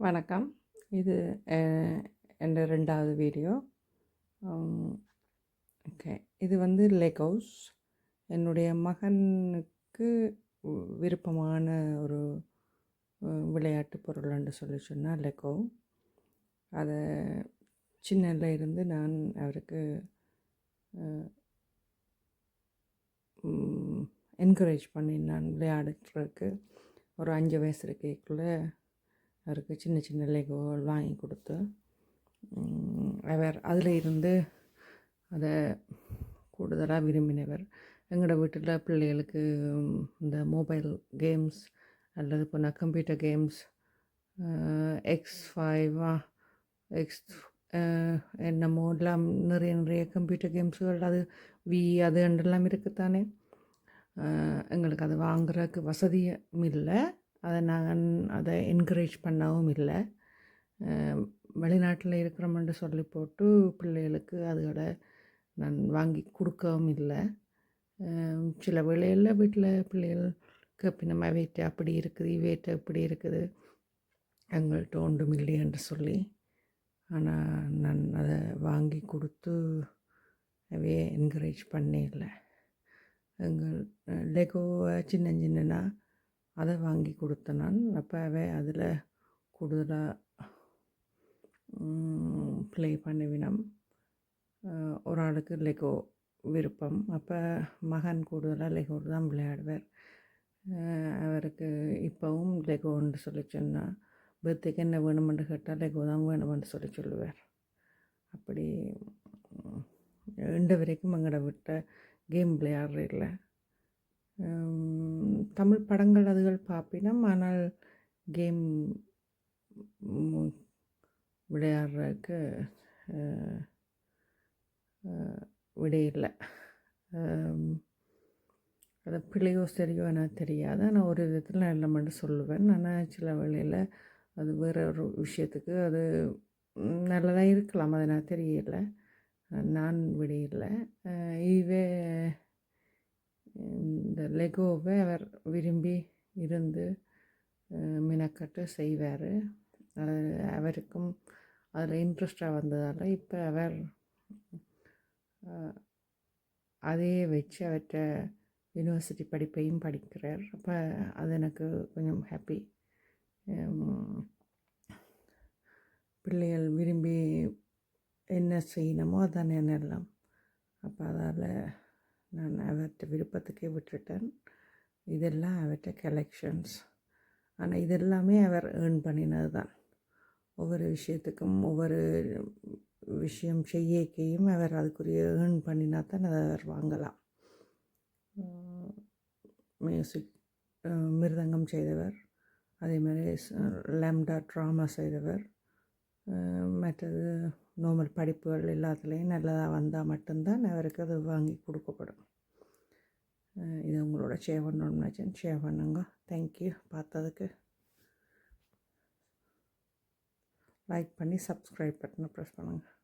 வணக்கம். இது என் 2வது வீடியோ. ஓகே. இது லெகோஸ். என்னுடைய மகனுக்கு விருப்பமான ஒரு விளையாட்டு பொருள் என்று சொன்னால் லெகோ. அதை சின்னதில் இருந்து நான் அவருக்கு என்கரேஜ் பண்ணி நான் விளையாடுறதுக்கு ஒரு 5 வயசு இருக்கக்குள்ளே அவருக்கு சின்ன சின்ன லெகோகள் வாங்கி கொடுத்து அவர் அதில் இருந்து அதை கூடுதலாக விரும்பினவர். எங்களோட வீட்டில் பிள்ளைகளுக்கு இந்த மொபைல் கேம்ஸ் அல்லது இப்போ நான் கம்ப்யூட்டர் கேம்ஸ் X5 என்னமோ எல்லாம் நிறைய கம்ப்யூட்டர் கேம்ஸுகள் அது அது எல்லாம் இருக்குத்தானே. எங்களுக்கு அது வாங்குறதுக்கு வசதியும் இல்லை, அதை என்கரேஜ் பண்ணவும் இல்லை. வெளிநாட்டில் இருக்கிறோம்னு சொல்லி போட்டு பிள்ளைகளுக்கு அதுகளை நான் வாங்கி கொடுக்கவும் இல்லை. சில வேளையில் வீட்டில் பிள்ளைகளுக்கு பின்னமா வேட்டை அப்படி இருக்குது, வேட்டை இப்படி இருக்குது, எங்கள்கிட்ட ஒன்றும் இல்லையென்று சொல்லி. ஆனால் நான் அதை வாங்கி கொடுத்து அவையே என்கரேஜ் பண்ணே இல்லை. எங்கள் லெகோவை சின்னனா அதை வாங்கி கொடுத்தேன் நான். அப்போ அதில் கூடுதலாக ப்ளே பண்ணுவினம். ஒரு ஆளுக்கு லெகோ விருப்பம். அப்போ மகன் கூடுதலாக லெகோ தான் விளையாடுவார். அவருக்கு இப்போவும் லெகோன்னு சொல்லி சொன்னால் பர்த்டேக்கு என்ன வேணுமென்று கேட்டால் லெகோ தான் வேணுமென்று சொல்லுவார். அப்படி இன்று வரைக்கும் எங்களோட விட்ட கேம் விளையாடுறதில்ல. தமிழ் படங்கள் அதுகள் பார்ப்பினோம், ஆனால் கேம் விளையாடுறதுக்கு விடையில்லை. அது பிள்ளையோ சரியோ எனக்கு தெரியாது. ஆனால் ஒரு விதத்தில் நான் இல்லைமென்று சொல்லுவேன். ஆனால் சில வேளையில் அது வேறு ஒரு விஷயத்துக்கு அது நல்லதாக இருக்கலாம், அது எனக்கு தெரியல. நான் விடையில்லை. இந்த லெகோவை அவர் விரும்பி இருந்து மினக்கட்டு செய்வார். அது அவருக்கும் அதில் இன்ட்ரெஸ்டாக வந்ததால் இப்போ அவர் அதையே வச்சு அவர்கிட்ட யூனிவர்சிட்டி படிப்பையும் படிக்கிறார். அப்போ அது எனக்கு கொஞ்சம் ஹாப்பி. பிள்ளைகள் விரும்பி என்ன செய்யணுமோ அதான் என்னெல்லாம். அப்போ அதால் நான் அவர்கிட்ட விருப்பத்துக்கே விட்டுட்டேன். இதெல்லாம் அவர்கிட்ட கலெக்ஷன்ஸ். ஆனால் இதெல்லாமே அவர் ஏர்ன் பண்ணினது தான். ஒவ்வொரு விஷயத்துக்கும் ஒவ்வொரு விஷயம் செய்யக்கையும் அவர் அதுக்குரிய ஏர்ன் பண்ணினா தான் அதை அவர் வாங்கலாம். மியூசிக் மிருதங்கம் செய்தவர், அதே மாதிரி லேம்டா ட்ராமா செய்தவர். மற்றது நார்மல் படிப்புகள் எல்லாத்துலேயும் நல்லதாக வந்தால் மட்டும்தான் அவருக்கு அது வாங்கி கொடுக்கப்படும். இது உங்களோட ஷேர் பண்ணணும்னு நினச்சேன். ஷேர் பண்ணுங்க. தேங்க்யூ. பார்த்ததுக்கு லைக் பண்ணி சப்ஸ்கிரைப் பட்டனை ப்ரெஸ் பண்ணுங்கள்.